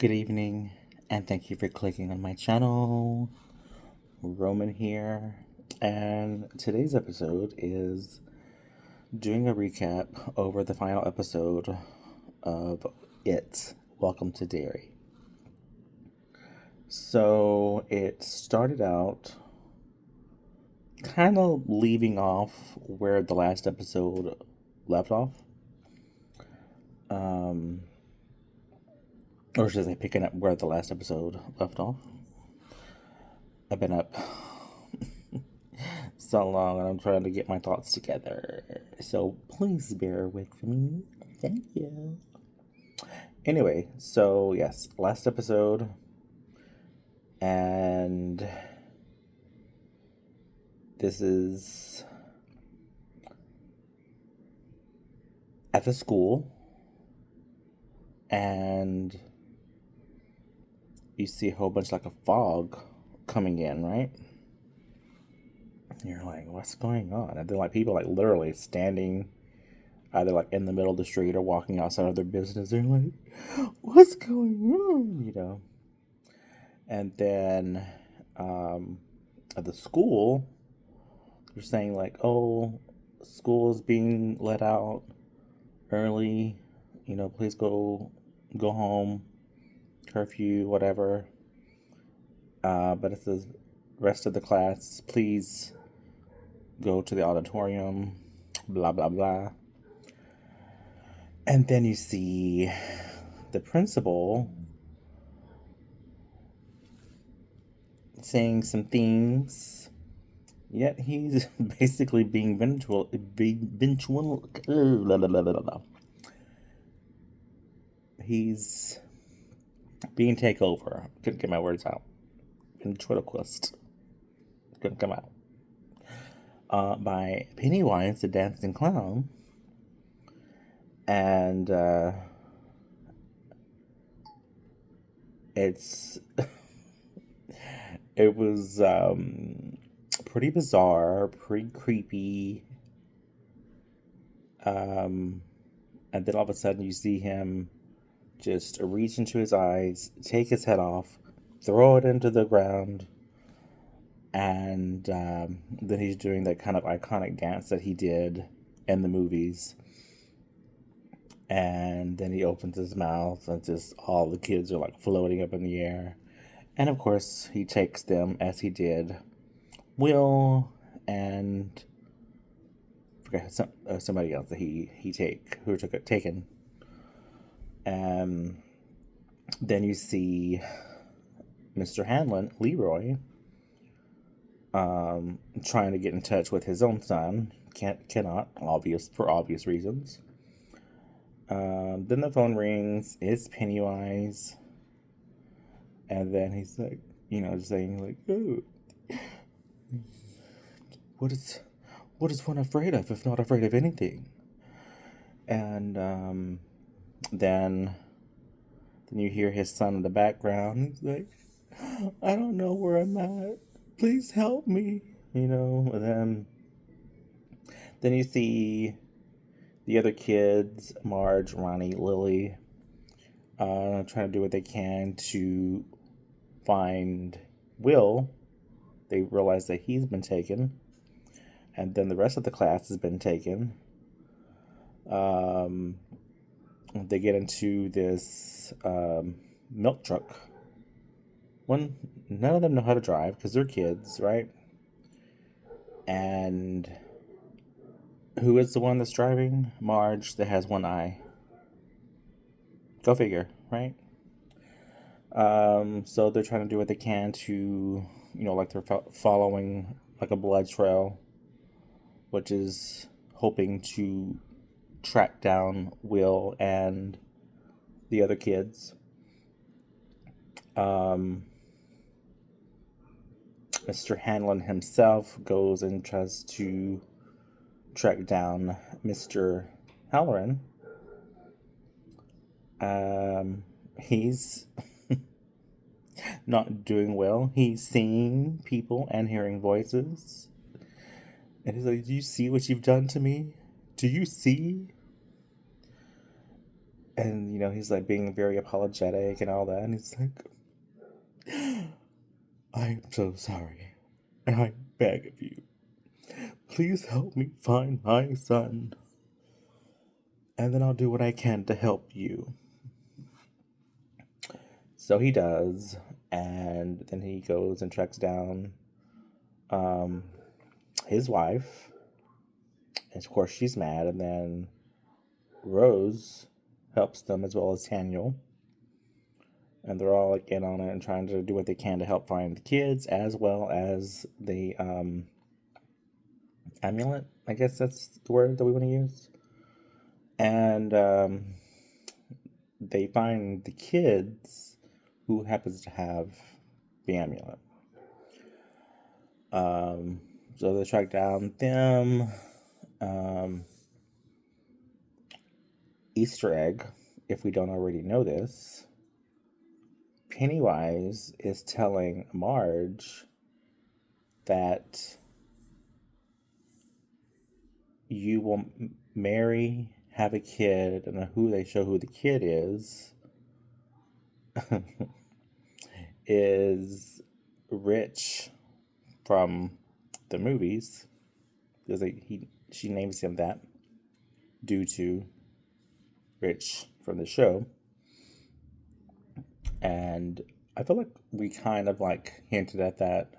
Good evening, and thank you for clicking on my channel. Roman here, and today's episode is doing a recap over the final episode of It, Welcome to Derry. So it started out kind of leaving off where the last episode left off. Or should I say picking up where the last episode left off. I've been up so long and I'm trying to get my thoughts together. So please bear with me. Thank you. Anyway, so yes, last episode. And this is at the school. And you see a whole bunch like a fog coming in, right? You're like, what's going on? And then like people like literally standing either like in the middle of the street or walking outside of their business. They're like, what's going on? And then at the school, they're saying like, oh, school is being let out early. Please go home. Curfew, whatever. But it says rest of the class, please go to the auditorium, blah, blah, blah. And then you see the principal saying some things, yet he's basically being he's being taken over. Couldn't get my words out. Ventriloquist. Couldn't come out. By Pennywise, the dancing clown. And it was pretty bizarre, pretty creepy. And then all of a sudden you see him just reach into his eyes, take his head off, throw it into the ground, and then he's doing that kind of iconic dance that he did in the movies. And then he opens his mouth, and just all the kids are like floating up in the air. And of course, he takes them as he did Will and somebody else that who took it taken. And then you see Mr. Hanlon, Leroy, trying to get in touch with his own son. Cannot, for obvious reasons. Then the phone rings. It's Pennywise. And then he's like, saying like, oh, what is one afraid of if not afraid of anything? And then you hear his son in the background. He's like, I don't know where I'm at. Please help me. And then you see the other kids, Marge, Ronnie, Lily, trying to do what they can to find Will. They realize that he's been taken. And then the rest of the class has been taken. They get into this milk truck. None of them know how to drive because they're kids, right? And who is the one that's driving? Marge, that has one eye. Go figure, right? So they're trying to do what they can to, like they're following like a blood trail, which is hoping to track down Will and the other kids. Mr. Hanlon himself goes and tries to track down Mr. Halloran. He's not doing well. He's seeing people and hearing voices. And he's like, do you see what you've done to me? Do you see? And, he's like being very apologetic and all that. And he's like, I'm so sorry. And I beg of you, please help me find my son. And then I'll do what I can to help you. So he does. And then he goes and tracks down his wife. And of course, she's mad. And then Rose helps them, as well as Daniel. And they're all like in on it and trying to do what they can to help find the kids, as well as the amulet. I guess that's the word that we want to use. And they find the kids who happens to have the amulet. So they track down them. Easter egg, if we don't already know this, Pennywise is telling Marge that you will marry, have a kid, and who they show who the kid is is Rich from the movies, because she names him that due to Rich from the show. And I feel like we kind of like hinted at that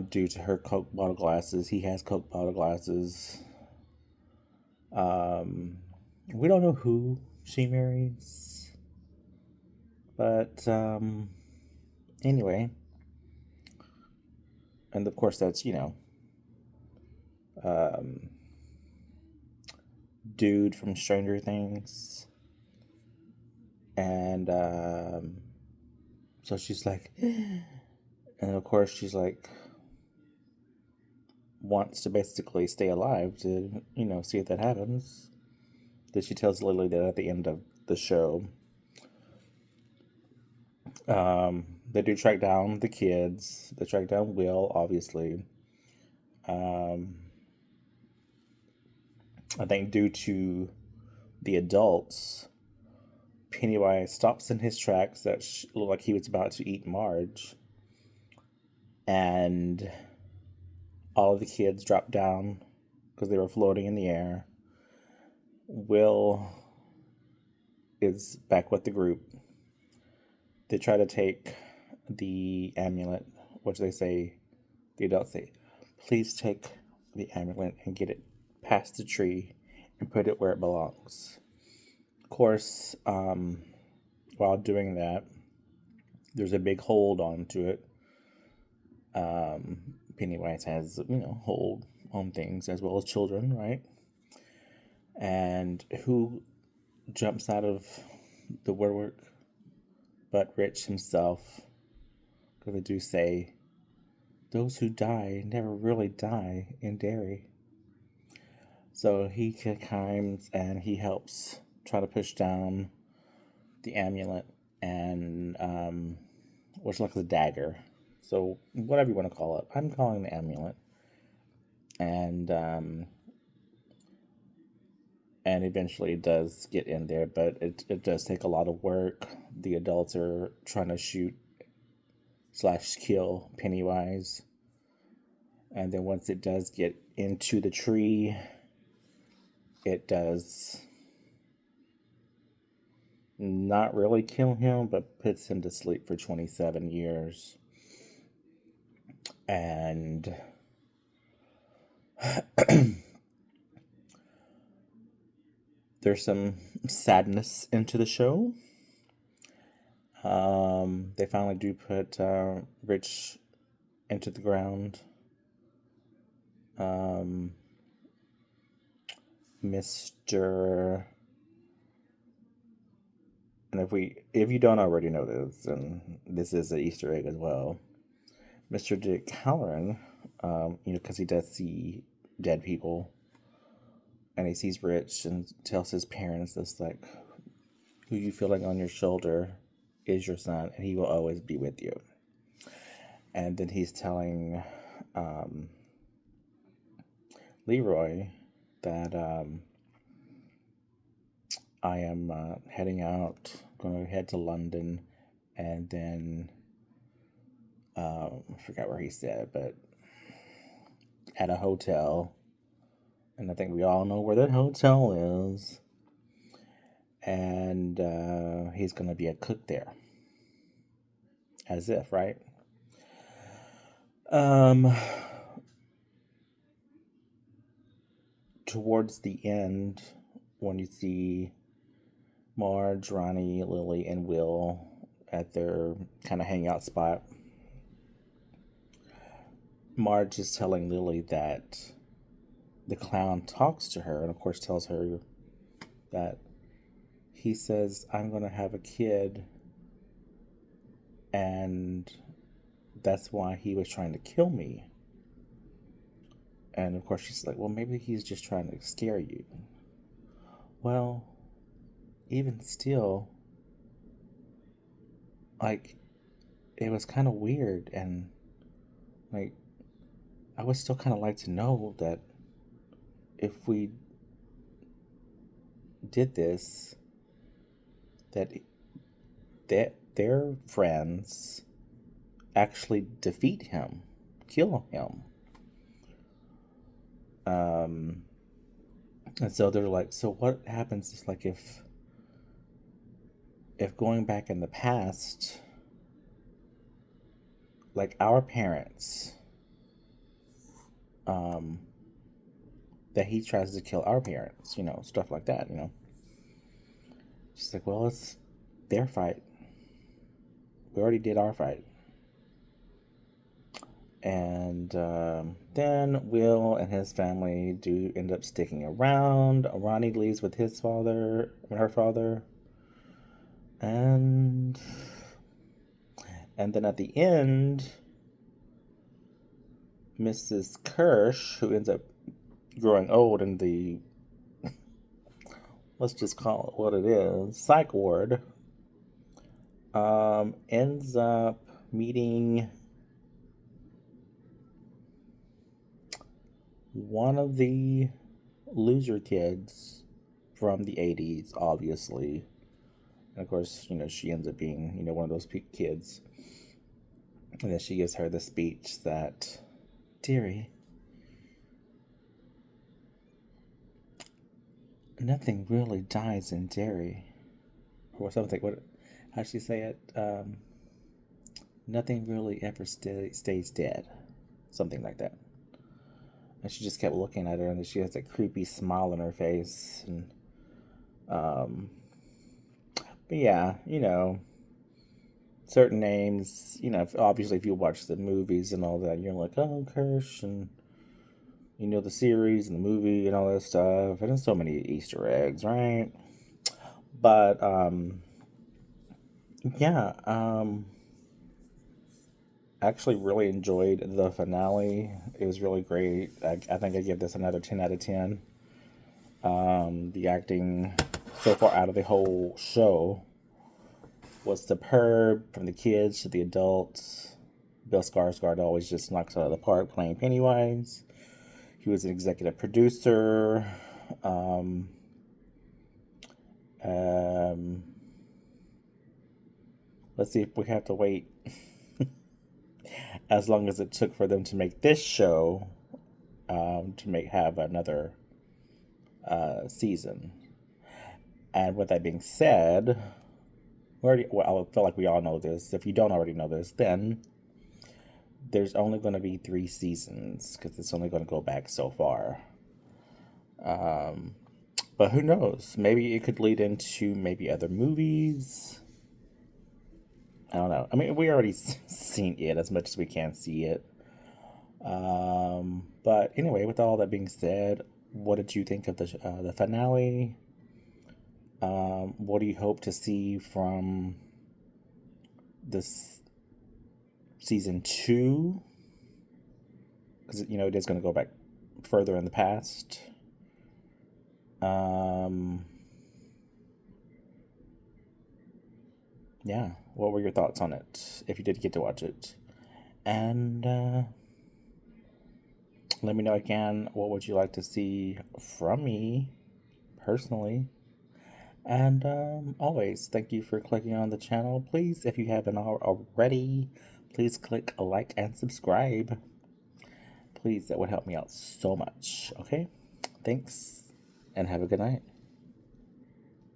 due to her Coke bottle glasses. He has Coke bottle glasses. We don't know who she marries, but anyway. And of course, that's dude from Stranger Things. And so she's like, and of course she's like, wants to basically stay alive to, see if that happens. That she tells Lily that at the end of the show. They do track down the kids. They track down Will, obviously. I think due to the adults, Pennywise stops in his tracks that looked like he was about to eat Marge. And all of the kids drop down because they were floating in the air. Will is back with the group. They try to take the amulet, which the adults say, please take the amulet and get it past the tree and put it where it belongs. Of course, while doing that, there's a big hold onto it. Pennywise has, hold on things as well as children, right? And who jumps out of the woodwork but Rich himself? Because they do say, those who die never really die in Derry. So he climbs and he helps try to push down the amulet and which looks like a dagger. So whatever you want to call it, I'm calling the amulet. And eventually it does get in there, but it does take a lot of work. The adults are trying to shoot / kill Pennywise. And then once it does get into the tree, it does not really kill him, but puts him to sleep for 27 years. And there's some sadness into the show. They finally do put Rich into the ground. Mr. And if you don't already know this, and this is an Easter egg as well, Mr. Dick Halloran, because he does see dead people, and he sees Rich and tells his parents this, like, who you feeling on your shoulder is your son, and he will always be with you. And then he's telling Leroy that I am heading out, going to head to London, and then I forgot where he said, but at a hotel, and I think we all know where that hotel is, and he's going to be a cook there, as if, right? Um, Towards the end, when you see Marge, Ronnie, Lily, and Will at their kind of hangout spot, Marge is telling Lily that the clown talks to her, and of course tells her that he says, I'm going to have a kid, and that's why he was trying to kill me. And of course she's like, well, maybe he's just trying to scare you. Well, even still, like, it was kind of weird, and like, I would still kind of like to know that if we did this, that their friends actually defeat him, kill him. And so they're like, so what happens is, like, if going back in the past, like our parents, um, that he tries to kill our parents, stuff like that, She's like, well, it's their fight. We already did our fight. And then Will and his family do end up sticking around. Ronnie leaves with his father, her father. And then at the end, Mrs. Kirsch, who ends up growing old in the, let's just call it what it is, psych ward, ends up meeting one of the loser kids from the 80s, obviously. And of course, she ends up being, one of those kids. And then she gives her the speech that, dearie, nothing really dies in Derry. Or something. How'd she say it? Nothing really ever stays dead. Something like that. And she just kept looking at her, and she has a creepy smile on her face. And, but yeah, certain names, obviously if you watch the movies and all that, you're like, oh, Kirsch, and the series and the movie and all that stuff, and there's so many Easter eggs, right? But yeah, I actually really enjoyed the finale. It was really great. I think I give this another 10 out of 10. The acting so far out of the whole show was superb, from the kids to the adults. Bill Skarsgård always just knocks out of the park playing Pennywise. He was an executive producer. Um, let's see if we have to wait as long as it took for them to make this show, to have another season. And with that being said, I feel like we all know this. If you don't already know this, then there's only going to be 3 seasons, because it's only going to go back so far. But who knows? Maybe it could lead into maybe other movies. I don't know. I mean, we already seen it as much as we can see it. But anyway, with all that being said, what did you think of the finale? What do you hope to see from this season 2? Because it is going to go back further in the past. Yeah, what were your thoughts on it, if you did get to watch it? And let me know again, what would you like to see from me personally? And always, thank you for clicking on the channel. Please, if you haven't already, please click a like and subscribe. Please, that would help me out so much. Okay? Thanks, and have a good night.